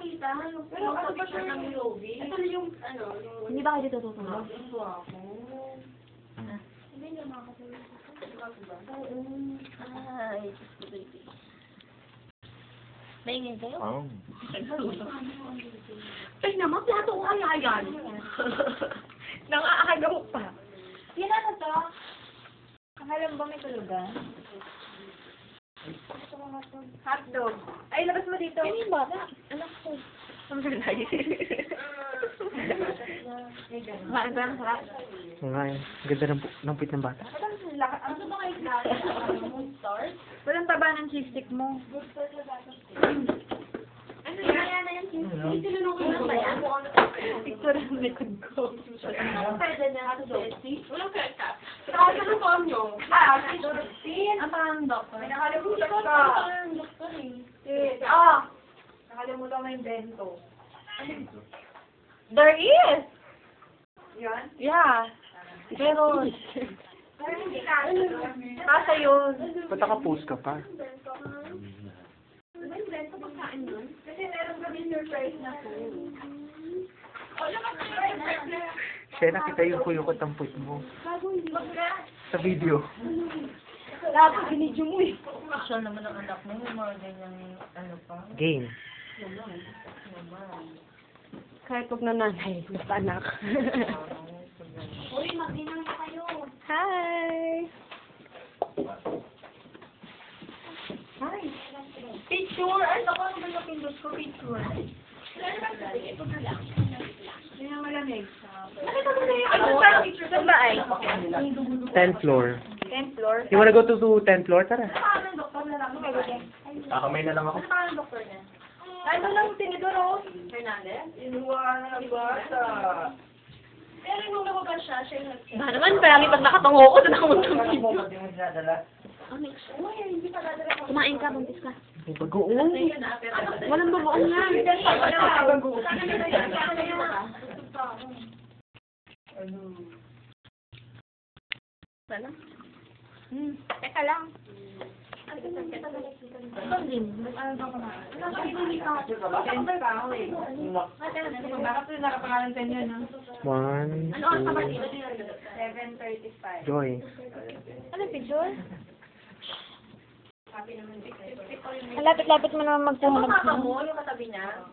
nakita. Pero ano ba siya ng Roby? Ito yung, ano, yung... Hindi ba kayo dito tutulog? Hindi niya makakatulog. Ay, maingay kayo? Oh. Ay naman, plato ko kaya yan. Nangaagaw pa. Yan ano to? Alam ba may tulugan? Hotdog. Ay, labas mo dito. Ano yung bata? Anak ko. Ang lagi. Kumain ba ang sarap? Ngayon, ganda ng pit ng bata. Ano ba kayo klase? Mood stars? Walang taba ng cheese stick mo. Ano yan na yung cheese? Tinunong ko lang ba yan? Picture ang likod ko. Pwede na ako Jessie. Walang pwede. Nakakala ko ang nyo. Ang pangalan ng doktor? Nakalimutan ko ka. Ang doktor eh. Nakalimutan mo yung bento. There is! Yan? Yeah. Pero, Pero hindi ka. kasa yun. Ba't naka-post ka pa? Ano yung bento pagkain nun? Kasi meron kami surprise na food. Wala ka surprise na. Siya, nakita yung kuyukot ang put mo. Sa video. Lahat binidyo mo eh. Siya naman ang anak mo, yung mga ganyang ano pa. Game. Kahit huwag na nanay, basta anak. Uy, mag-dinner na kayo. Hi! Hi. Picture? Ay, naku, ano ba yung pindot ko? Picture. Ito na lang. Hindi na malamig. Nakita mo na yung Ano ba? Saan ba ay? 10th floor. 10th floor? You wanna go to 10th floor? Tara. Ano pangalan ng doktor na lang? Kakamay na lang ako. Ano pangalan ng doktor niya? Ano lang tinidor oh? Hernandez? Inuwa na ba sa... Pero nung lumabas siya, siya yung nag-check. Ba naman, parang pag nakatungo ko, doon ako magtumpido. Uy, hindi pa dadala ko. Kumain ka, buntis ka. May bagoong. Walang bagoong yan. Wala? Teka lang. Ito din. Nakapangalan ka niya, no? 1, Ano ang sabat 2, 7:35. Joy. Ano picture? Lapit-lapit mo naman magpuhanap. Ano mo yung katabi niya?